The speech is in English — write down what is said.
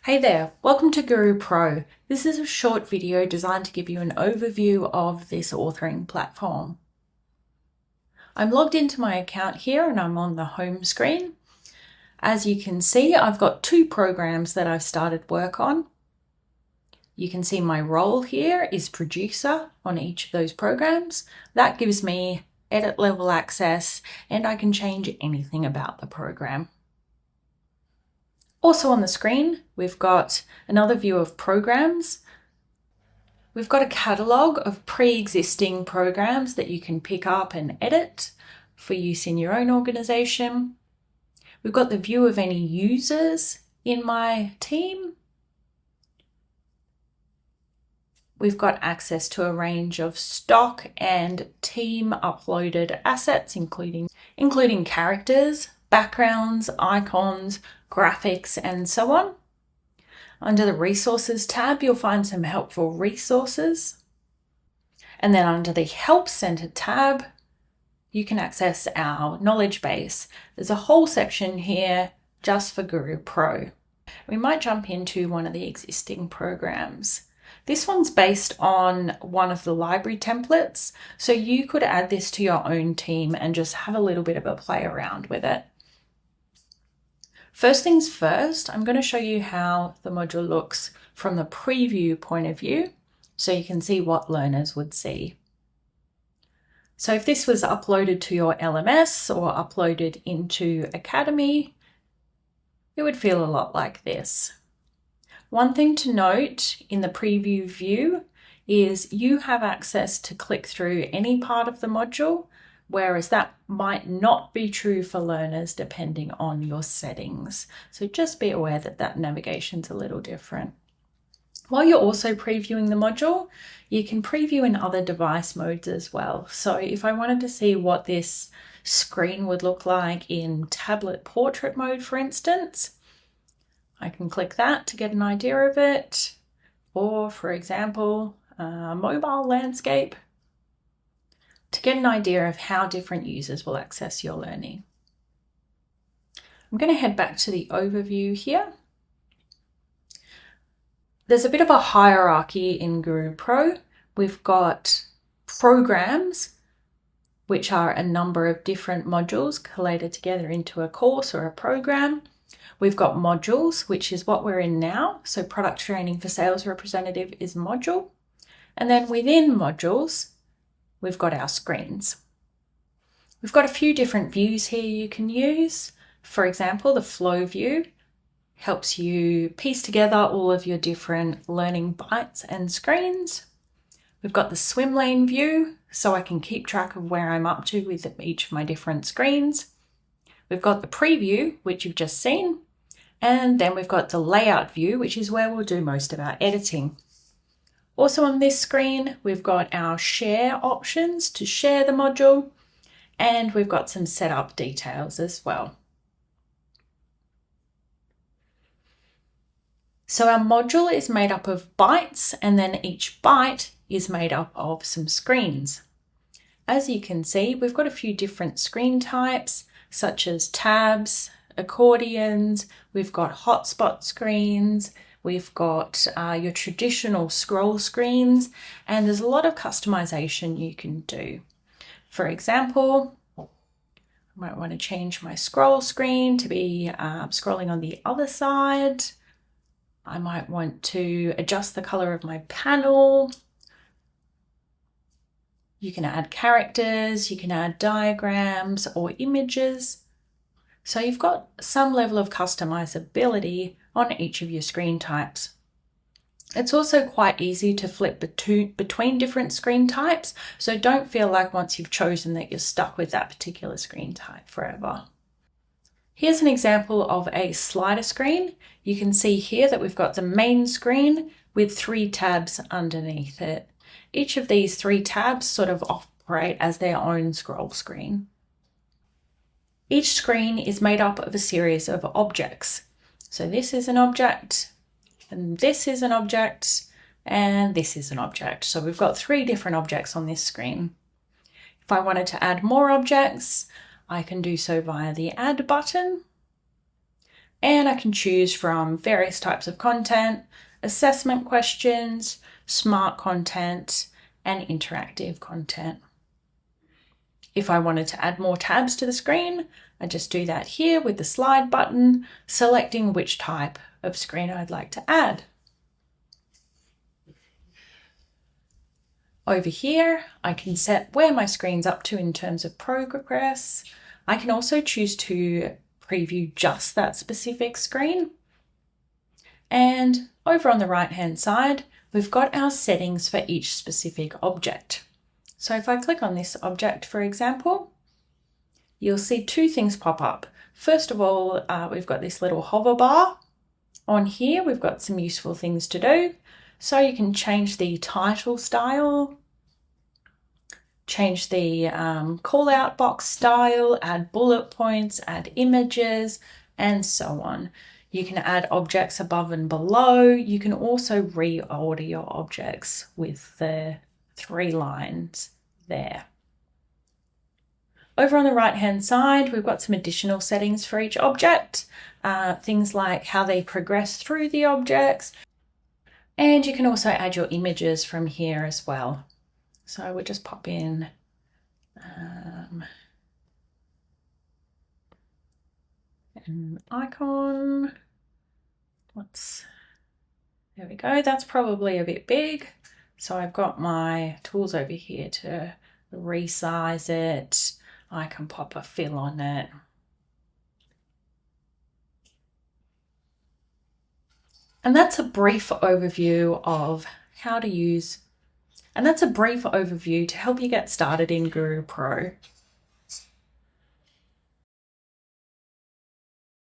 Hey there, welcome to Guroo Pro. This is a short video designed to give you an overview of this authoring platform. I'm logged into my account here and I'm on the home screen. As you can see, I've got two programs that I've started work on. You can see my role here is producer on each of those programs. That gives me edit level access and I can change anything about the program. Also on the screen, we've got another view of programs. We've got a catalogue of pre-existing programs that you can pick up and edit for use in your own organisation. We've got the view of any users in my team. We've got access to a range of stock and team uploaded assets, including characters, backgrounds, icons, graphics, and so on. Under the Resources tab, you'll find some helpful resources. And then under the Help Center tab, you can access our knowledge base. There's a whole section here just for Guroo Pro. We might jump into one of the existing programs. This one's based on one of the library templates, so you could add this to your own team and just have a little bit of a play around with it. First things first, I'm going to show you how the module looks from the preview point of view, so you can see what learners would see. So if this was uploaded to your LMS or uploaded into Academy, it would feel a lot like this. One thing to note in the preview view is you have access to click through any part of the module, whereas that might not be true for learners depending on your settings. So just be aware that that navigation's a little different. While you're also previewing the module, you can preview in other device modes as well. So if I wanted to see what this screen would look like in tablet portrait mode, for instance, I can click that to get an idea of it. Or for example, mobile landscape, to get an idea of how different users will access your learning. I'm going to head back to the overview here. There's a bit of a hierarchy in Guroo Pro. We've got programs, which are a number of different modules collated together into a course or a program. We've got modules, which is what we're in now. So product training for sales representative is module. And then within modules, we've got our screens. We've got a few different views here you can use. For example, the flow view helps you piece together all of your different learning bites and screens. We've got the swim lane view, so I can keep track of where I'm up to with each of my different screens. We've got the preview, which you've just seen. And then we've got the layout view, which is where we'll do most of our editing. Also on this screen, we've got our share options to share the module, and we've got some setup details as well. So our module is made up of bytes, and then each byte is made up of some screens. As you can see, we've got a few different screen types, such as tabs, accordions, we've got hotspot screens, we've got your traditional scroll screens, and there's a lot of customization you can do. For example, I might want to change my scroll screen to be scrolling on the other side. I might want to adjust the color of my panel. You can add characters, you can add diagrams or images. So you've got some level of customizability on each of your screen types. It's also quite easy to flip between different screen types, so don't feel like once you've chosen that you're stuck with that particular screen type forever. Here's an example of a slider screen. You can see here that we've got the main screen with 3 tabs underneath it. Each of these 3 tabs sort of operate as their own scroll screen. Each screen is made up of a series of objects. So this is an object, and this is an object, and this is an object. So we've got 3 different objects on this screen. If I wanted to add more objects, I can do so via the Add button. And I can choose from various types of content, assessment questions, smart content, and interactive content. If I wanted to add more tabs to the screen, I just do that here with the slide button, selecting which type of screen I'd like to add. Over here, I can set where my screen's up to in terms of progress. I can also choose to preview just that specific screen. And over on the right-hand side, we've got our settings for each specific object. So if I click on this object, for example, you'll see two things pop up. First of all, we've got this little hover bar. On here, we've got some useful things to do. So you can change the title style, change the call out box style, add bullet points, add images, and so on. You can add objects above and below. You can also reorder your objects with the 3 lines there. Over on the right-hand side, we've got some additional settings for each object, things like how they progress through the objects, and you can also add your images from here as well. So we'll just pop in an icon. There we go. That's probably a bit big. So I've got my tools over here to resize it. I can pop a fill on it. And that's a brief overview of how to use, and that's a brief overview to help you get started in Guroo Pro.